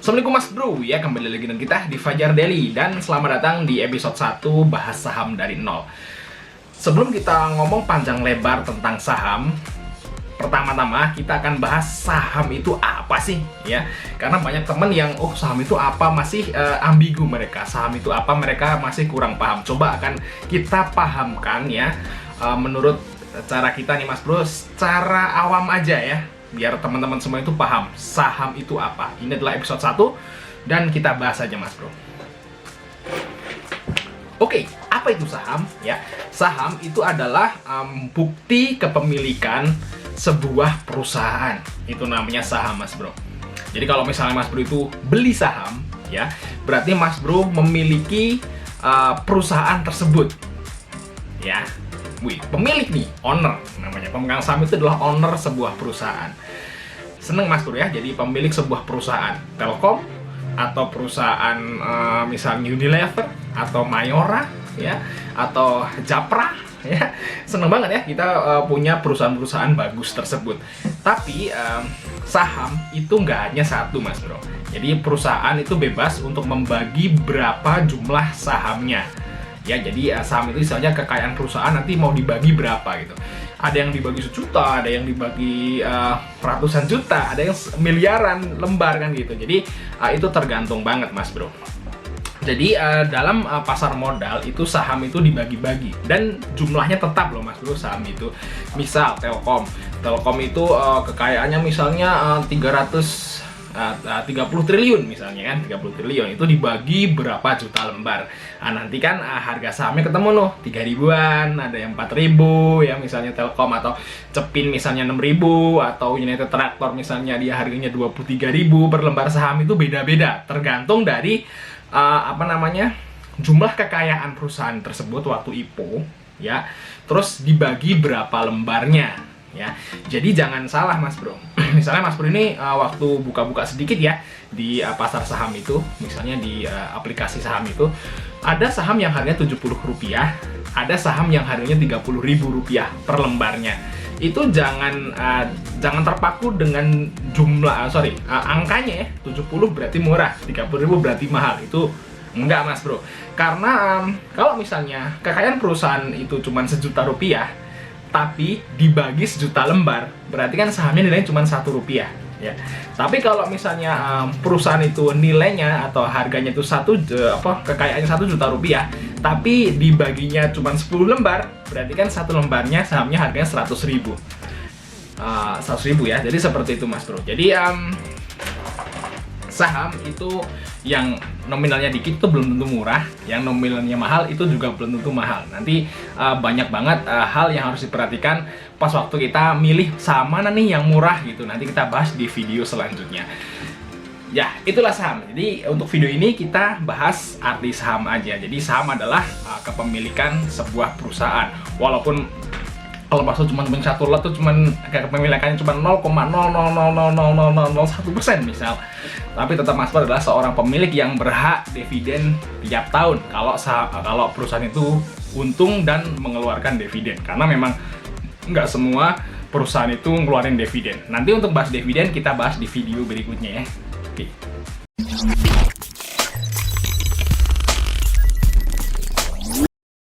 Assalamualaikum Mas Bro, ya kembali lagi dengan kita di Fajar Daily. Dan selamat datang di episode 1 bahas saham dari nol. Sebelum kita ngomong panjang lebar tentang saham, pertama-tama kita akan bahas saham itu apa sih, ya. Karena banyak temen yang, saham itu apa, masih ambigu mereka. Saham itu apa, mereka masih kurang paham. Coba akan kita pahamkan ya, menurut cara kita nih Mas Bro, secara awam aja ya, biar teman-teman semua itu paham saham itu apa. Ini adalah episode 1 dan kita bahas aja Mas Bro. Oke, apa itu saham? Ya, saham itu adalah bukti kepemilikan sebuah perusahaan. Itu namanya saham Mas Bro. Jadi kalau misalnya Mas Bro itu beli saham, ya, berarti Mas Bro memiliki perusahaan tersebut. Ya. Pemilik nih, owner namanya. Pemegang saham itu adalah owner sebuah perusahaan. Seneng Mas Bro ya, jadi pemilik sebuah perusahaan Telkom atau perusahaan misalnya Unilever atau Mayora ya, atau Japra ya. Seneng banget ya kita punya perusahaan-perusahaan bagus tersebut. Tapi saham itu nggak hanya satu Mas Bro. Jadi perusahaan itu bebas untuk membagi berapa jumlah sahamnya. Ya, jadi saham itu misalnya kekayaan perusahaan nanti mau dibagi berapa gitu. Ada yang dibagi 1 juta, ada yang dibagi ratusan juta, ada yang miliaran lembar kan gitu. Jadi itu tergantung banget Mas Bro. Jadi dalam pasar modal itu saham itu dibagi-bagi dan jumlahnya tetap loh Mas Bro saham itu. Misal Telkom itu kekayaannya misalnya 30 triliun misalnya kan, 30 triliun itu dibagi berapa juta lembar. Nah, nanti kan harga sahamnya ketemu loh, 3 ribuan, ada yang 4 ribu ya misalnya Telkom, atau Cepin misalnya 6 ribu, atau United Tractor misalnya dia harganya 23 ribu per lembar. Saham itu beda-beda tergantung dari jumlah kekayaan perusahaan tersebut waktu IPO ya, terus dibagi berapa lembarnya. Ya, jadi jangan salah Mas Bro. Misalnya Mas Bro ini waktu buka-buka sedikit ya di pasar saham itu, misalnya di aplikasi saham itu, ada saham yang harganya Rp70, ada saham yang harganya Rp30.000 per lembarnya. Itu jangan terpaku dengan jumlah, angkanya ya, 70 berarti murah, 30.000 berarti mahal. Itu enggak Mas Bro. Karena kalau misalnya kekayaan perusahaan itu cuma Rp1.000.000 tapi dibagi 1 juta lembar, berarti kan sahamnya nilainya cuma Rp1 ya. Tapi kalau misalnya perusahaan itu nilainya atau harganya itu kekayaannya Rp1 juta, tapi dibaginya cuma 10 lembar, berarti kan 1 lembarnya sahamnya harganya 100.000. 100.000 ya. Jadi seperti itu Mas Bro. Jadi saham itu yang nominalnya dikit itu belum tentu murah, yang nominalnya mahal itu juga belum tentu mahal. Nanti banyak banget hal yang harus diperhatikan pas waktu kita milih saham mana nih yang murah gitu. Nanti kita bahas di video selanjutnya. Ya, itulah saham. Jadi untuk video ini kita bahas arti saham aja. Jadi saham adalah kepemilikan sebuah perusahaan. Walaupun kalau masuk cuma satu lot tuh kepemilikannya cuma 0,0000001% misal, tapi tetap Mas Bro adalah seorang pemilik yang berhak dividen tiap tahun kalau perusahaan itu untung dan mengeluarkan dividen. Karena memang nggak semua perusahaan itu ngeluarin dividen. Nanti untuk bahas dividen kita bahas di video berikutnya ya. Oke.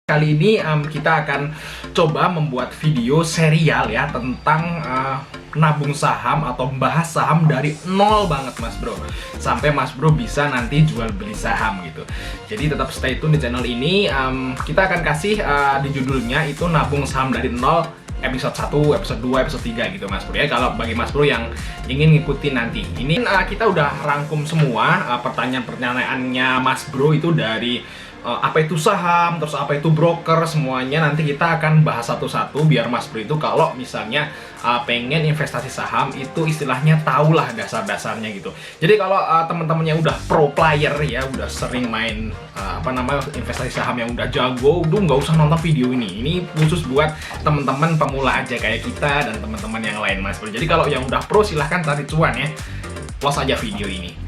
Kali ini kita akan coba membuat video serial ya tentang nabung saham atau bahas saham dari nol banget Mas Bro, sampai Mas Bro bisa nanti jual beli saham gitu. Jadi tetap stay tune di channel ini. Kita akan kasih di judulnya itu nabung saham dari nol episode 1, episode 2, episode 3 gitu Mas Bro ya. Kalau bagi Mas Bro yang ingin ngikutin nanti, ini kita udah rangkum semua pertanyaan-pertanyaannya Mas Bro itu dari apa itu saham, terus apa itu broker, semuanya nanti kita akan bahas satu-satu biar Mas Bro itu kalau misalnya pengen investasi saham itu istilahnya tahulah dasar-dasarnya gitu. Jadi kalau teman-teman yang udah pro player ya, udah sering main investasi saham yang udah jago, nggak usah nonton video ini. Ini khusus buat teman-teman pemula aja kayak kita dan teman-teman yang lain Mas Bro. Jadi kalau yang udah pro silahkan cari cuan ya, close aja video ini.